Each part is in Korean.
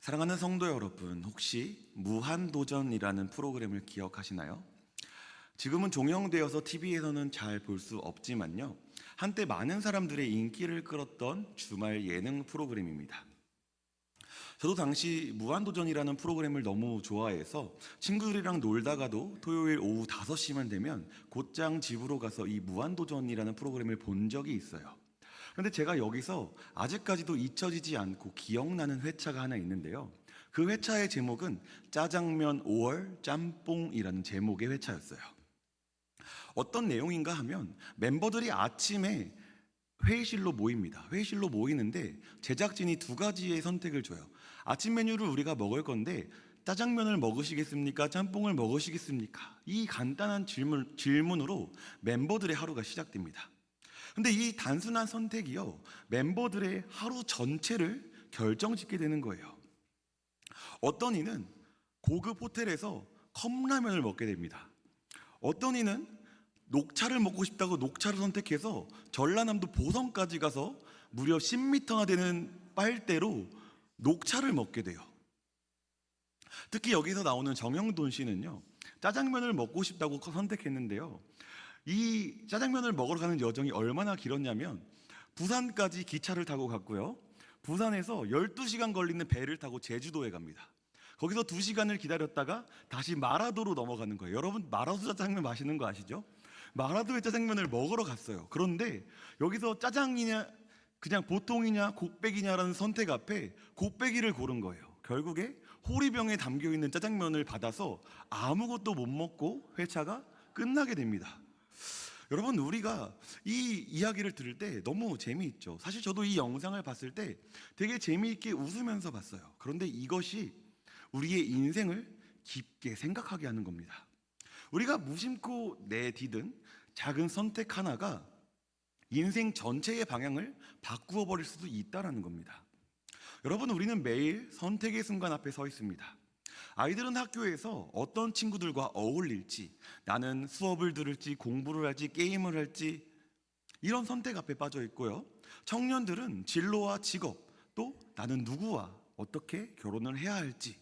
사랑하는 성도 여러분, 혹시 무한도전이라는 프로그램을 기억하시나요? 지금은 종영되어서 TV에서는 잘 볼 수 없지만요. 한때 많은 사람들의 인기를 끌었던 주말 예능 프로그램입니다. 저도 당시 무한도전이라는 프로그램을 너무 좋아해서 친구들이랑 놀다가도 토요일 오후 5시만 되면 곧장 집으로 가서 이 무한도전이라는 프로그램을 본 적이 있어요. 근데 제가 여기서 아직까지도 잊혀지지 않고 기억나는 회차가 하나 있는데요. 그 회차의 제목은 짜장면 5월 짬뽕이라는 제목의 회차였어요. 어떤 내용인가 하면 멤버들이 아침에 회의실로 모입니다. 회의실로 모이는데 제작진이 두 가지의 선택을 줘요. 아침 메뉴를 우리가 먹을 건데 짜장면을 먹으시겠습니까? 짬뽕을 먹으시겠습니까? 이 간단한 질문으로 멤버들의 하루가 시작됩니다. 근데 이 단순한 선택이요, 멤버들의 하루 전체를 결정짓게 되는 거예요. 어떤 이는 고급 호텔에서 컵라면을 먹게 됩니다. 어떤 이는 녹차를 먹고 싶다고 녹차를 선택해서 전라남도 보성까지 가서 무려 10m나 되는 빨대로 녹차를 먹게 돼요. 특히 여기서 나오는 정영돈 씨는요, 짜장면을 먹고 싶다고 선택했는데요. 이 짜장면을 먹으러 가는 여정이 얼마나 길었냐면 부산까지 기차를 타고 갔고요. 부산에서 12시간 걸리는 배를 타고 제주도에 갑니다. 거기서 2시간을 기다렸다가 다시 마라도로 넘어가는 거예요. 여러분, 마라도 짜장면 맛있는 거 아시죠? 마라도의 짜장면을 먹으러 갔어요. 그런데 여기서 짜장이냐 그냥 보통이냐 곱빼기냐라는 선택 앞에 곱빼기를 고른 거예요. 결국에 호리병에 담겨있는 짜장면을 받아서 아무것도 못 먹고 회차가 끝나게 됩니다. 여러분, 우리가 이 이야기를 들을 때 너무 재미있죠. 사실 저도 이 영상을 봤을 때 되게 재미있게 웃으면서 봤어요. 그런데 이것이 우리의 인생을 깊게 생각하게 하는 겁니다. 우리가 무심코 내디딘 작은 선택 하나가 인생 전체의 방향을 바꾸어 버릴 수도 있다는 겁니다. 여러분, 우리는 매일 선택의 순간 앞에 서 있습니다. 아이들은 학교에서 어떤 친구들과 어울릴지, 나는 수업을 들을지, 공부를 할지, 게임을 할지, 이런 선택 앞에 빠져 있고요. 청년들은 진로와 직업, 또 나는 누구와 어떻게 결혼을 해야 할지.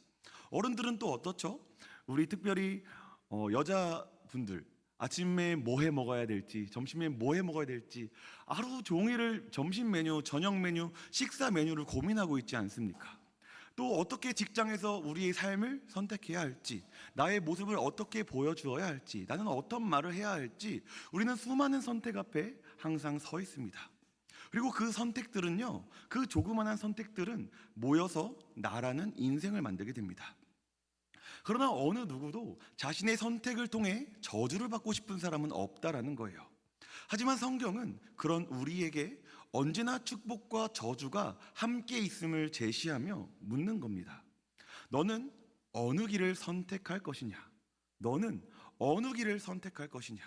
어른들은 또 어떻죠? 우리 특별히 여자분들, 아침에 뭐 해 먹어야 될지, 점심에 뭐 해 먹어야 될지, 하루 종일을 점심 메뉴, 저녁 메뉴, 식사 메뉴를 고민하고 있지 않습니까? 또 어떻게 직장에서 우리의 삶을 선택해야 할지, 나의 모습을 어떻게 보여주어야 할지, 나는 어떤 말을 해야 할지, 우리는 수많은 선택 앞에 항상 서 있습니다. 그리고 그 선택들은요, 그 조그만한 선택들은 모여서 나라는 인생을 만들게 됩니다. 그러나 어느 누구도 자신의 선택을 통해 저주를 받고 싶은 사람은 없다라는 거예요. 하지만 성경은 그런 우리에게 언제나 축복과 저주가 함께 있음을 제시하며 묻는 겁니다. 너는 어느 길을 선택할 것이냐? 너는 어느 길을 선택할 것이냐?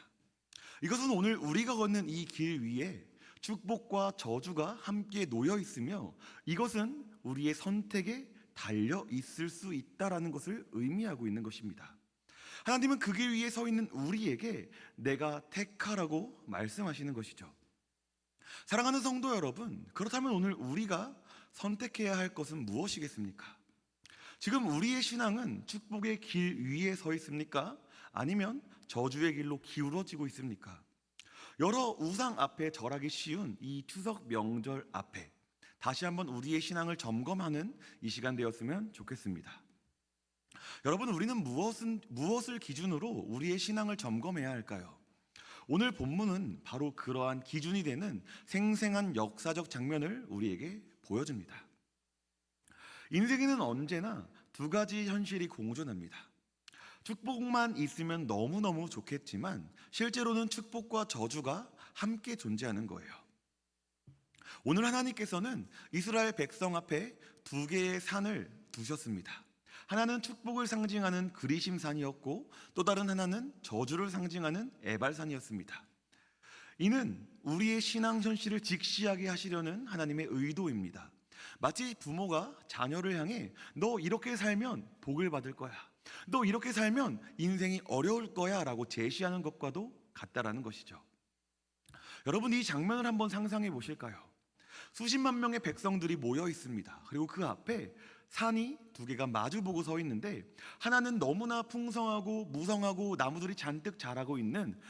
이것은 오늘 우리가 걷는 이 길 위에 축복과 저주가 함께 놓여 있으며 이것은 우리의 선택에 달려 있을 수 있다라는 것을 의미하고 있는 것입니다. 하나님은 그 길 위에 서 있는 우리에게 내가 택하라고 말씀하시는 것이죠. 사랑하는 성도 여러분, 그렇다면 오늘 우리가 선택해야 할 것은 무엇이겠습니까? 지금 우리의 신앙은 축복의 길 위에 서 있습니까? 아니면 저주의 길로 기울어지고 있습니까? 여러 우상 앞에 절하기 쉬운 이 추석 명절 앞에 다시 한번 우리의 신앙을 점검하는 이 시간 되었으면 좋겠습니다. 여러분, 우리는 무엇을 기준으로 우리의 신앙을 점검해야 할까요? 오늘 본문은 바로 그러한 기준이 되는 생생한 역사적 장면을 우리에게 보여줍니다. 인생에는 언제나 두 가지 현실이 공존합니다. 축복만 있으면 너무너무 좋겠지만 실제로는 축복과 저주가 함께 존재하는 거예요. 오늘 하나님께서는 이스라엘 백성 앞에 두 개의 산을 두셨습니다. 하나는 축복을 상징하는 그리심산이었고 또 다른 하나는 저주를 상징하는 에발산이었습니다. 이는 우리의 신앙 현실을 직시하게 하시려는 하나님의 의도입니다. 마치 부모가 자녀를 향해 너 이렇게 살면 복을 받을 거야, 너 이렇게 살면 인생이 어려울 거야 라고 제시하는 것과도 같다라는 것이죠. 여러분, 이 장면을 한번 상상해 보실까요? 수십만 명의 백성들이 모여 있습니다. 그리고 그 앞에 산이 두 개가 마주보고 서 있는데 하나는 너무나 풍성하고 무성하고 나무들이 잔뜩 자라고 있는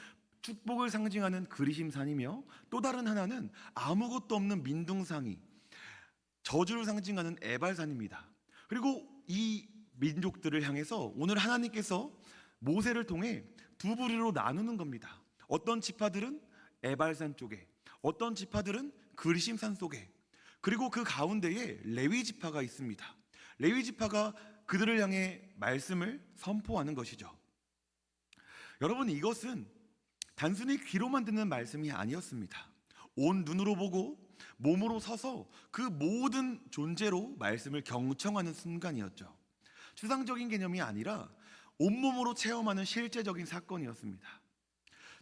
축복을 상징하는 그리심산이며 또 다른 하나는 아무것도 없는 민둥상이 저주를 상징하는 에발산입니다. 그리고 이 민족들을 향해서 오늘 하나님께서 모세를 통해 두 부류로 나누는 겁니다. 어떤 지파들은 에발산 쪽에, 어떤 지파들은 그리심산 속에, 그리고 그 가운데에 레위 지파가 있습니다. 레위 지파가 그들을 향해 말씀을 선포하는 것이죠. 여러분, 이것은 단순히 귀로만 듣는 말씀이 아니었습니다. 온 눈으로 보고 몸으로 서서 그 모든 존재로 말씀을 경청하는 순간이었죠. 추상적인 개념이 아니라 온몸으로 체험하는 실제적인 사건이었습니다.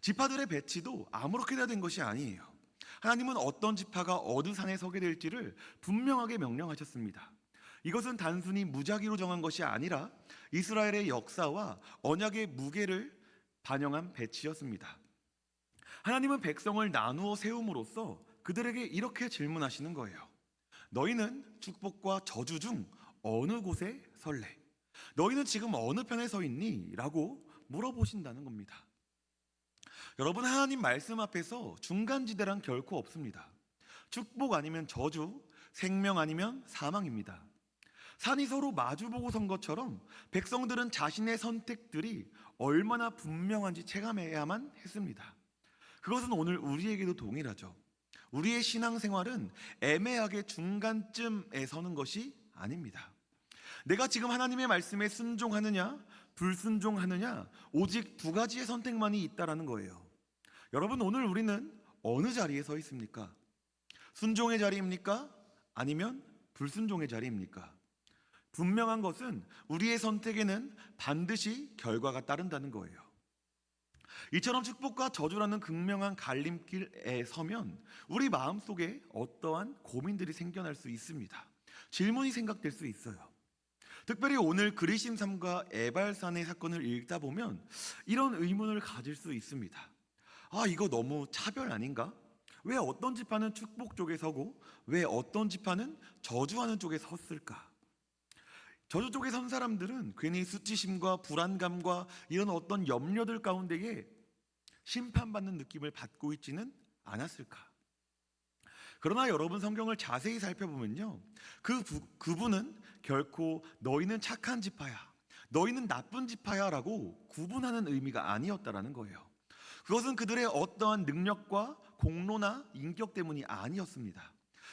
지파들의 배치도 아무렇게나 된 것이 아니에요. 하나님은 어떤 지파가 어느 산에 서게 될지를 분명하게 명령하셨습니다. 이것은 단순히 무작위로 정한 것이 아니라 이스라엘의 역사와 언약의 무게를 반영한 배치였습니다. 하나님은 백성을 나누어 세움으로써 그들에게 이렇게 질문하시는 거예요. 너희는 축복과 저주 중 어느 곳에 설래? 너희는 지금 어느 편에 서 있니? 라고 물어보신다는 겁니다. 여러분, 하나님 말씀 앞에서 중간지대란 결코 없습니다. 축복 아니면 저주, 생명 아니면 사망입니다. 산이 서로 마주보고 선 것처럼 백성들은 자신의 선택들이 얼마나 분명한지 체감해야만 했습니다. 그것은 오늘 우리에게도 동일하죠. 우리의 신앙생활은 애매하게 중간쯤에 서는 것이 아닙니다. 내가 지금 하나님의 말씀에 순종하느냐 불순종하느냐 오직 두 가지의 선택만이 있다라는 거예요. 여러분, 오늘 우리는 어느 자리에 서 있습니까? 순종의 자리입니까? 아니면 불순종의 자리입니까? 분명한 것은 우리의 선택에는 반드시 결과가 따른다는 거예요. 이처럼 축복과 저주라는 극명한 갈림길에 서면 우리 마음속에 어떠한 고민들이 생겨날 수 있습니다. 질문이 생각될 수 있어요. 특별히 오늘 그리심산과 에발산의 사건을 읽다 보면 이런 의문을 가질 수 있습니다. 이거 너무 차별 아닌가? 왜 어떤 지파는 축복 쪽에 서고 왜 어떤 지파는 저주하는 쪽에 섰을까? 저주 쪽에 선 사람들은 괜히 수치심과 불안감과 이런 어떤 염려들 가운데에 심판받는 느낌을 받고 있지는 않았을까? 그러나 여러분, 성경을 자세히 살펴보면요, 그분은 결코 너희는 착한 지파야, 너희는 나쁜 지파야 라고 구분하는 의미가 아니었다라는 거예요. 그것은 그들의 어떠한 능력과 공로나 인격 때문이 아니었습니다.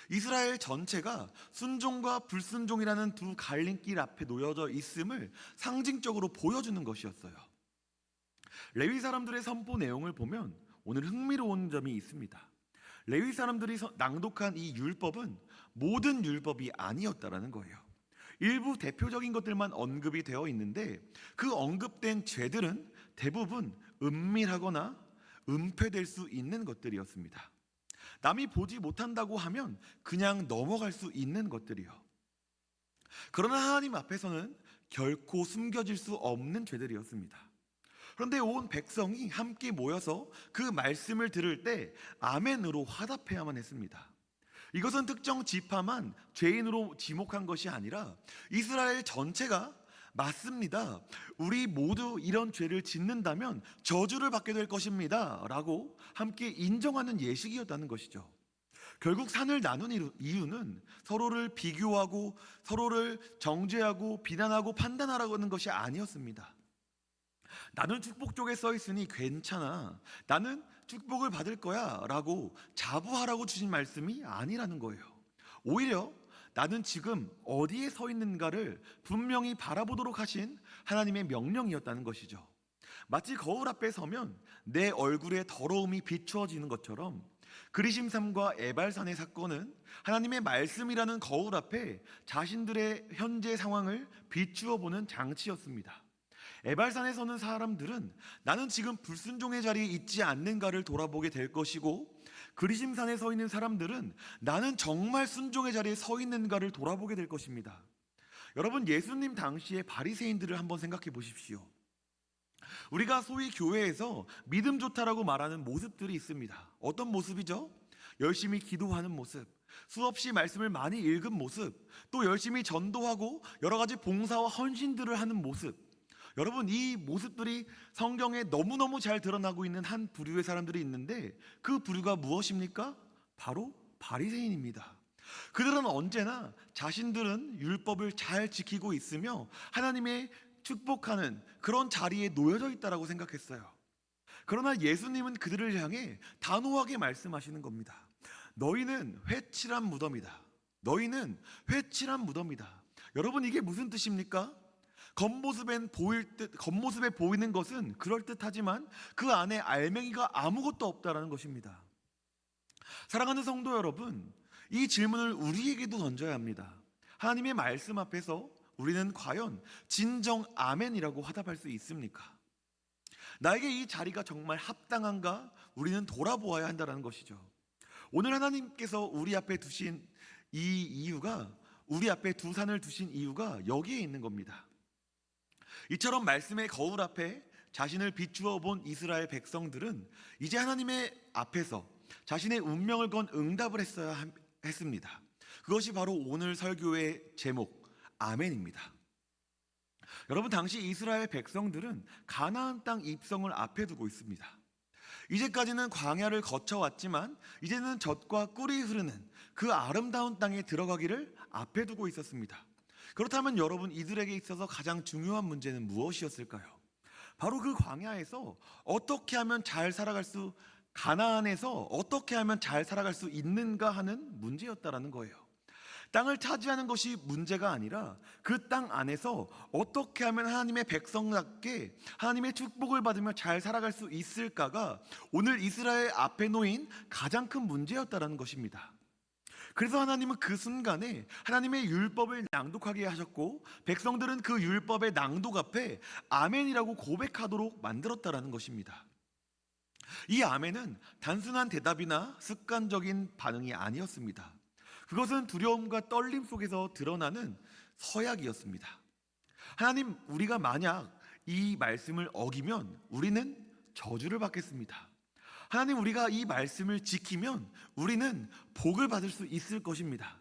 이스라엘 전체가 순종과 불순종이라는 두 갈림길 앞에 놓여져 있음을 상징적으로 보여주는 것이었어요. 레위 사람들의 선포 내용을 보면 오늘 흥미로운 점이 있습니다. 레위 사람들이 낭독한 이 율법은 모든 율법이 아니었다라는 거예요. 일부 대표적인 것들만 언급이 되어 있는데 그 언급된 죄들은 대부분 은밀하거나 은폐될 수 있는 것들이었습니다. 남이 보지 못한다고 하면 그냥 넘어갈 수 있는 것들이요. 그러나 하나님 앞에서는 결코 숨겨질 수 없는 죄들이었습니다. 그런데 온 백성이 함께 모여서 그 말씀을 들을 때 아멘으로 화답해야만 했습니다. 이것은 특정 지파만 죄인으로 지목한 것이 아니라 이스라엘 전체가 맞습니다, 우리 모두 이런 죄를 짓는다면 저주를 받게 될 것입니다 라고 함께 인정하는 예식이었다는 것이죠. 결국 산을 나눈 이유는 서로를 비교하고 서로를 정죄하고 비난하고 판단하라고 하는 것이 아니었습니다. 나는 축복 쪽에 서 있으니 괜찮아, 나는 축복을 받을 거야 라고 자부하라고 주신 말씀이 아니라는 거예요. 오히려 나는 지금 어디에 서 있는가를 분명히 바라보도록 하신 하나님의 명령이었다는 것이죠. 마치 거울 앞에 서면 내 얼굴에 더러움이 비추어지는 것처럼 그리심산과 에발산의 사건은 하나님의 말씀이라는 거울 앞에 자신들의 현재 상황을 비추어 보는 장치였습니다. 에발산에 서는 사람들은 나는 지금 불순종의 자리에 있지 않는가를 돌아보게 될 것이고, 그리심산에 서 있는 사람들은 나는 정말 순종의 자리에 서 있는가를 돌아보게 될 것입니다. 여러분, 예수님 당시의 바리새인들을 한번 생각해 보십시오. 우리가 소위 교회에서 믿음 좋다라고 말하는 모습들이 있습니다. 어떤 모습이죠? 열심히 기도하는 모습, 수없이 말씀을 많이 읽은 모습, 또 열심히 전도하고 여러 가지 봉사와 헌신들을 하는 모습, 여러분, 이 모습들이 성경에 너무너무 잘 드러나고 있는 한 부류의 사람들이 있는데, 그 부류가 무엇입니까? 바로 바리새인입니다. 그들은 언제나 자신들은 율법을 잘 지키고 있으며 하나님의 축복하는 그런 자리에 놓여져 있다라고 생각했어요. 그러나 예수님은 그들을 향해 단호하게 말씀하시는 겁니다. 너희는 회칠한 무덤이다. 너희는 회칠한 무덤이다. 여러분, 이게 무슨 뜻입니까? 겉모습에 보이는 것은 그럴듯하지만 그 안에 알맹이가 아무것도 없다라는 것입니다. 사랑하는 성도 여러분, 이 질문을 우리에게도 던져야 합니다. 하나님의 말씀 앞에서 우리는 과연 진정 아멘이라고 화답할 수 있습니까? 나에게 이 자리가 정말 합당한가? 우리는 돌아보아야 한다는 것이죠. 오늘 하나님께서 우리 앞에 두신 이 이유가, 우리 앞에 두 산을 두신 이유가 여기에 있는 겁니다. 이처럼 말씀의 거울 앞에 자신을 비추어 본 이스라엘 백성들은 이제 하나님의 앞에서 자신의 운명을 건 응답을 했어야 했습니다. 그것이 바로 오늘 설교의 제목, 아멘입니다. 여러분, 당시 이스라엘 백성들은 가나안 땅 입성을 앞에 두고 있습니다. 이제까지는 광야를 거쳐왔지만 이제는 젖과 꿀이 흐르는 그 아름다운 땅에 들어가기를 앞에 두고 있었습니다. 그렇다면 여러분, 이들에게 있어서 가장 중요한 문제는 무엇이었을까요? 바로 그 광야에서 어떻게 하면 잘 살아갈 수, 가나안에서 어떻게 하면 잘 살아갈 수 있는가 하는 문제였다라는 거예요. 땅을 차지하는 것이 문제가 아니라 그 땅 안에서 어떻게 하면 하나님의 백성답게 하나님의 축복을 받으며 잘 살아갈 수 있을까가 오늘 이스라엘 앞에 놓인 가장 큰 문제였다라는 것입니다. 그래서 하나님은 그 순간에 하나님의 율법을 낭독하게 하셨고, 백성들은 그 율법의 낭독 앞에 아멘이라고 고백하도록 만들었다라는 것입니다. 이 아멘은 단순한 대답이나 습관적인 반응이 아니었습니다. 그것은 두려움과 떨림 속에서 드러나는 서약이었습니다. 하나님, 우리가 만약 이 말씀을 어기면 우리는 저주를 받겠습니다. 하나님, 우리가 이 말씀을 지키면 우리는 복을 받을 수 있을 것입니다.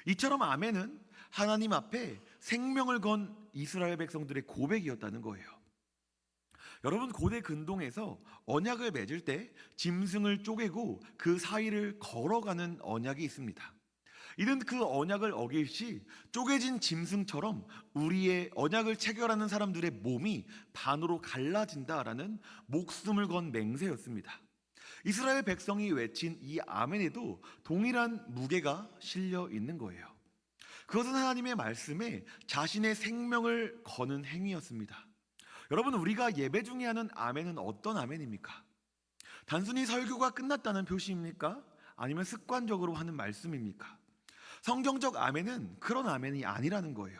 이처럼 아멘은 하나님 앞에 생명을 건 이스라엘 백성들의 고백이었다는 거예요. 여러분, 고대 근동에서 언약을 맺을 때 짐승을 쪼개고 그 사이를 걸어가는 언약이 있습니다. 이는 그 언약을 어길 시 쪼개진 짐승처럼 우리의 언약을 체결하는 사람들의 몸이 반으로 갈라진다라는 목숨을 건 맹세였습니다. 이스라엘 백성이 외친 이 아멘에도 동일한 무게가 실려 있는 거예요. 그것은 하나님의 말씀에 자신의 생명을 거는 행위였습니다. 여러분, 우리가 예배 중에 하는 아멘은 어떤 아멘입니까? 단순히 설교가 끝났다는 표시입니까? 아니면 습관적으로 하는 말씀입니까? 성경적 아멘은 그런 아멘이 아니라는 거예요.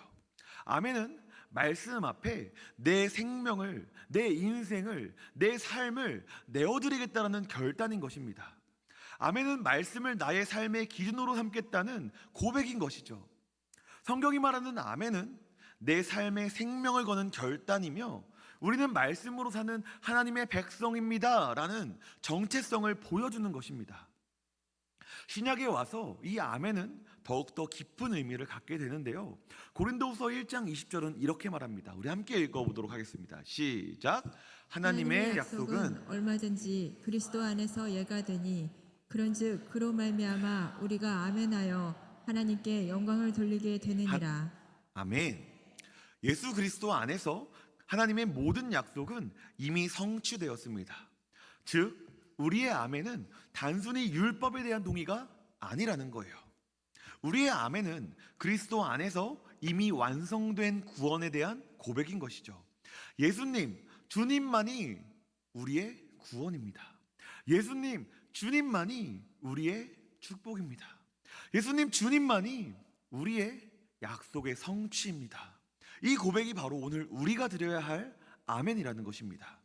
아멘은 말씀 앞에 내 생명을, 내 인생을, 내 삶을 내어드리겠다는 결단인 것입니다. 아멘은 말씀을 나의 삶의 기준으로 삼겠다는 고백인 것이죠. 성경이 말하는 아멘은 내 삶의 생명을 거는 결단이며, 우리는 말씀으로 사는 하나님의 백성입니다 라는 정체성을 보여주는 것입니다. 신약에 와서 이 아멘은 더욱더 깊은 의미를 갖게 되는데요, 고린도후서 1장 20절은 이렇게 말합니다. 우리 함께 읽어보도록 하겠습니다. 시작. 하나님의 약속은 얼마든지 그리스도 안에서 예가 되니 그런즉 그로 말미암아 우리가 아멘하여 하나님께 영광을 돌리게 되느니라. 아멘. 예수 그리스도 안에서 하나님의 모든 약속은 이미 성취되었습니다. 즉, 우리의 아멘은 단순히 율법에 대한 동의가 아니라는 거예요. 우리의 아멘은 그리스도 안에서 이미 완성된 구원에 대한 고백인 것이죠. 예수님, 주님만이 우리의 구원입니다. 예수님, 주님만이 우리의 축복입니다. 예수님, 주님만이 우리의 약속의 성취입니다. 이 고백이 바로 오늘 우리가 드려야 할 아멘이라는 것입니다.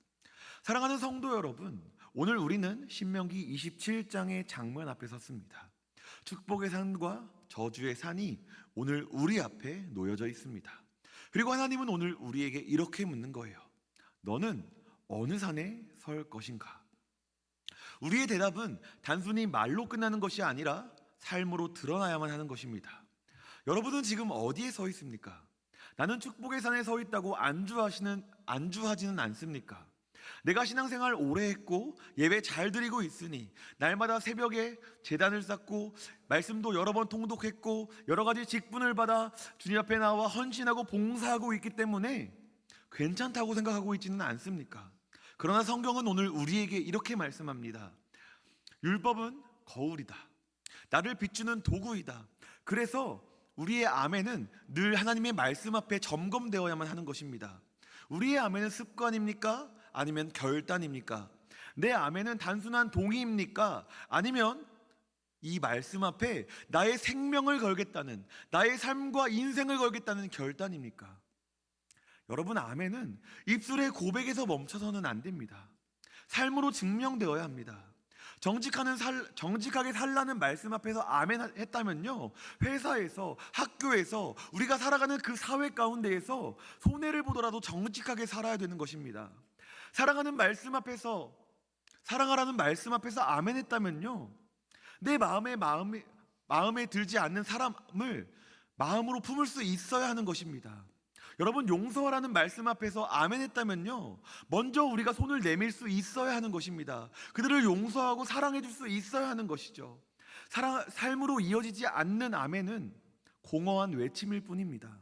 사랑하는 성도 여러분, 오늘 우리는 신명기 27장의 장면 앞에 섰습니다. 축복의 산과 저주의 산이 오늘 우리 앞에 놓여져 있습니다. 그리고 하나님은 오늘 우리에게 이렇게 묻는 거예요. 너는 어느 산에 설 것인가? 우리의 대답은 단순히 말로 끝나는 것이 아니라 삶으로 드러나야만 하는 것입니다. 여러분은 지금 어디에 서 있습니까? 나는 축복의 산에 서 있다고 안주하지는 않습니까? 내가 신앙생활 오래 했고 예배 잘 드리고 있으니, 날마다 새벽에 제단을 쌓고 말씀도 여러 번 통독했고 여러 가지 직분을 받아 주님 앞에 나와 헌신하고 봉사하고 있기 때문에 괜찮다고 생각하고 있지는 않습니까? 그러나 성경은 오늘 우리에게 이렇게 말씀합니다. 율법은 거울이다. 나를 비추는 도구이다. 그래서 우리의 아멘은 늘 하나님의 말씀 앞에 점검되어야만 하는 것입니다. 우리의 아멘은 습관입니까? 아니면 결단입니까? 내 아멘은 단순한 동의입니까? 아니면 이 말씀 앞에 나의 생명을 걸겠다는, 나의 삶과 인생을 걸겠다는 결단입니까? 여러분, 아멘은 입술의 고백에서 멈춰서는 안 됩니다. 삶으로 증명되어야 합니다. 정직하게 살라는 말씀 앞에서 아멘 했다면요, 회사에서, 학교에서, 우리가 살아가는 그 사회 가운데에서 손해를 보더라도 정직하게 살아야 되는 것입니다. 사랑하라는 말씀 앞에서 아멘 했다면요, 내 마음에 들지 않는 사람을 마음으로 품을 수 있어야 하는 것입니다. 여러분, 용서하라는 말씀 앞에서 아멘 했다면요, 먼저 우리가 손을 내밀 수 있어야 하는 것입니다. 그들을 용서하고 사랑해 줄 수 있어야 하는 것이죠. 삶으로 이어지지 않는 아멘은 공허한 외침일 뿐입니다.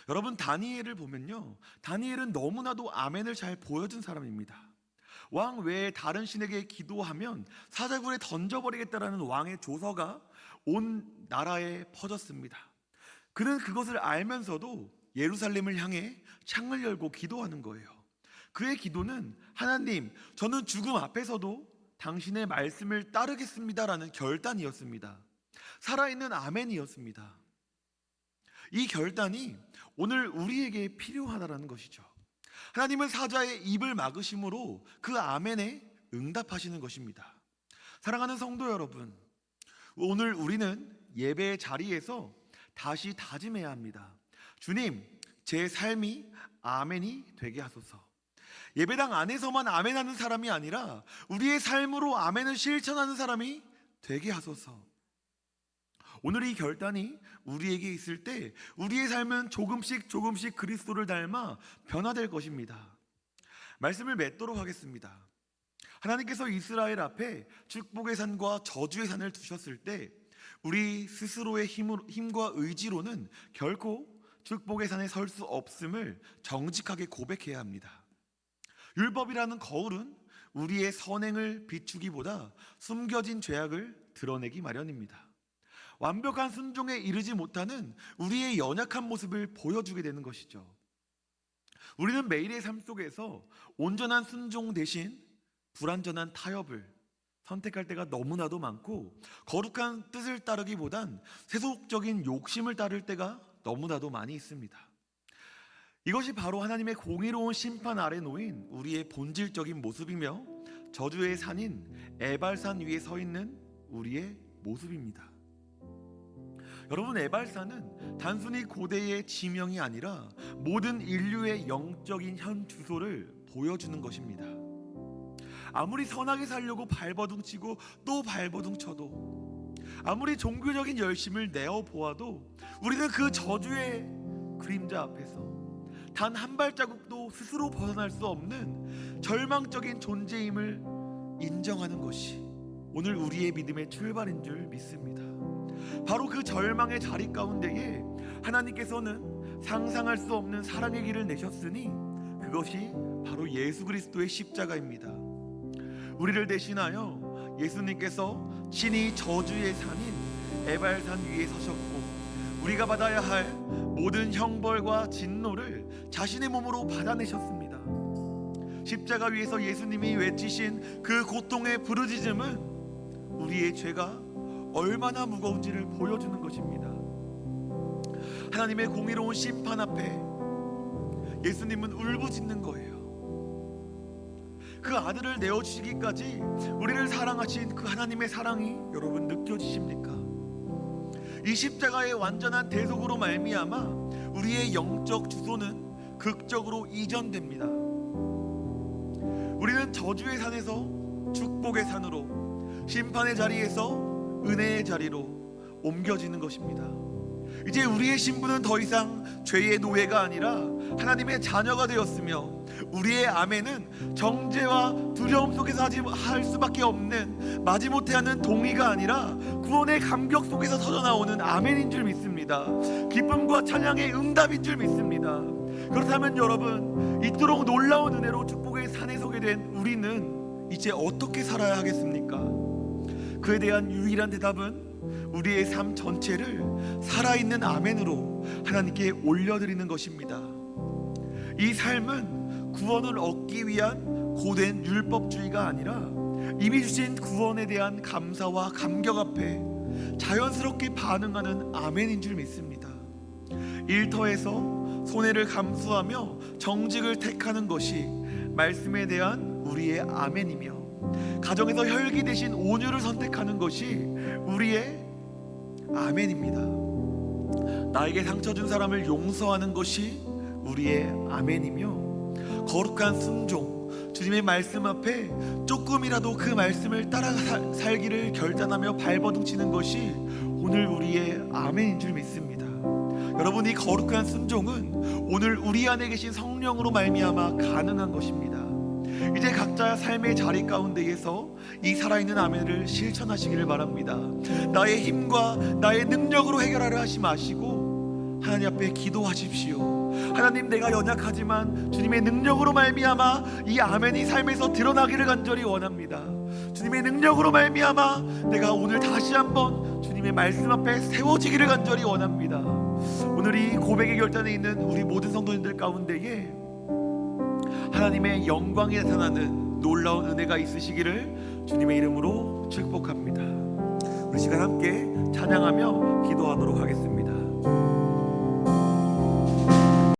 여러분, 다니엘을 보면요, 다니엘은 너무나도 아멘을 잘 보여준 사람입니다. 왕 외에 다른 신에게 기도하면 사자굴에 던져버리겠다라는 왕의 조서가 온 나라에 퍼졌습니다. 그는 그것을 알면서도 예루살렘을 향해 창을 열고 기도하는 거예요. 그의 기도는, 하나님, 저는 죽음 앞에서도 당신의 말씀을 따르겠습니다라는 결단이었습니다. 살아있는 아멘이었습니다. 이 결단이 오늘 우리에게 필요하다라는 것이죠. 하나님은 사자의 입을 막으심으로 그 아멘에 응답하시는 것입니다. 사랑하는 성도 여러분, 오늘 우리는 예배의 자리에서 다시 다짐해야 합니다. 주님, 제 삶이 아멘이 되게 하소서. 예배당 안에서만 아멘하는 사람이 아니라 우리의 삶으로 아멘을 실천하는 사람이 되게 하소서. 오늘 이 결단이 우리에게 있을 때 우리의 삶은 조금씩 그리스도를 닮아 변화될 것입니다. 말씀을 맺도록 하겠습니다. 하나님께서 이스라엘 앞에 축복의 산과 저주의 산을 두셨을 때 우리 스스로의 힘과 의지로는 결코 축복의 산에 설 수 없음을 정직하게 고백해야 합니다. 율법이라는 거울은 우리의 선행을 비추기보다 숨겨진 죄악을 드러내기 마련입니다. 완벽한 순종에 이르지 못하는 우리의 연약한 모습을 보여주게 되는 것이죠. 우리는 매일의 삶 속에서 온전한 순종 대신 불완전한 타협을 선택할 때가 너무나도 많고, 거룩한 뜻을 따르기보단 세속적인 욕심을 따를 때가 너무나도 많이 있습니다. 이것이 바로 하나님의 공의로운 심판 아래 놓인 우리의 본질적인 모습이며 저주의 산인 에발산 위에 서 있는 우리의 모습입니다. 여러분, 에발산은 단순히 고대의 지명이 아니라 모든 인류의 영적인 현 주소를 보여주는 것입니다. 아무리 선하게 살려고 발버둥 치고 또 발버둥 쳐도, 아무리 종교적인 열심을 내어 보아도 우리는 그 저주의 그림자 앞에서 단 한 발자국도 스스로 벗어날 수 없는 절망적인 존재임을 인정하는 것이 오늘 우리의 믿음의 출발인 줄 믿습니다. 바로 그 절망의 자리 가운데에 하나님께서는 상상할 수 없는 사랑의 길을 내셨으니 그것이 바로 예수 그리스도의 십자가입니다. 우리를 대신하여 예수님께서 친히 저주의 산인 에발산 위에 서셨고, 우리가 받아야 할 모든 형벌과 진노를 자신의 몸으로 받아내셨습니다. 십자가 위에서 예수님이 외치신 그 고통의 부르짖음은 우리의 죄가 얼마나 무거운지를 보여주는 것입니다. 하나님의 공의로운 심판 앞에 예수님은 울부짖는 거예요. 그 아들을 내어주시기까지 우리를 사랑하신 그 하나님의 사랑이 여러분 느껴지십니까? 이 십자가의 완전한 대속으로 말미암아 우리의 영적 주소는 극적으로 이전됩니다. 우리는 저주의 산에서 축복의 산으로, 심판의 자리에서 은혜의 자리로 옮겨지는 것입니다. 이제 우리의 신분은 더 이상 죄의 노예가 아니라 하나님의 자녀가 되었으며, 우리의 아멘은 정죄와 두려움 속에서 할 수밖에 없는 마지못해 하는 동의가 아니라 구원의 감격 속에서 터져나오는 아멘인 줄 믿습니다. 기쁨과 찬양의 응답인 줄 믿습니다. 그렇다면 여러분, 이토록 놀라운 은혜로 축복의 산에 서게 된 우리는 이제 어떻게 살아야 하겠습니까? 그에 대한 유일한 대답은 우리의 삶 전체를 살아있는 아멘으로 하나님께 올려드리는 것입니다. 이 삶은 구원을 얻기 위한 고된 율법주의가 아니라 이미 주신 구원에 대한 감사와 감격 앞에 자연스럽게 반응하는 아멘인 줄 믿습니다. 일터에서 손해를 감수하며 정직을 택하는 것이 말씀에 대한 우리의 아멘이며, 가정에서 혈기 대신 온유를 선택하는 것이 우리의 아멘입니다. 나에게 상처 준 사람을 용서하는 것이 우리의 아멘이며, 거룩한 순종, 주님의 말씀 앞에 조금이라도 그 말씀을 따라 살기를 결단하며 발버둥 치는 것이 오늘 우리의 아멘인 줄 믿습니다. 여러분, 이 거룩한 순종은 오늘 우리 안에 계신 성령으로 말미암아 가능한 것입니다. 이제 각자 삶의 자리 가운데에서 이 살아있는 아멘을 실천하시기를 바랍니다. 나의 힘과 나의 능력으로 해결하려 하지 마시고 하나님 앞에 기도하십시오. 하나님, 내가 연약하지만 주님의 능력으로 말미암아 이 아멘이 삶에서 드러나기를 간절히 원합니다. 주님의 능력으로 말미암아 내가 오늘 다시 한번 주님의 말씀 앞에 세워지기를 간절히 원합니다. 오늘 이 고백의 결단에 있는 우리 모든 성도님들 가운데에 하나님의 영광이 나타나는 놀라운 은혜가 있으시기를 주님의 이름으로 축복합니다. 우리 시간 함께 찬양하며 기도하도록 하겠습니다.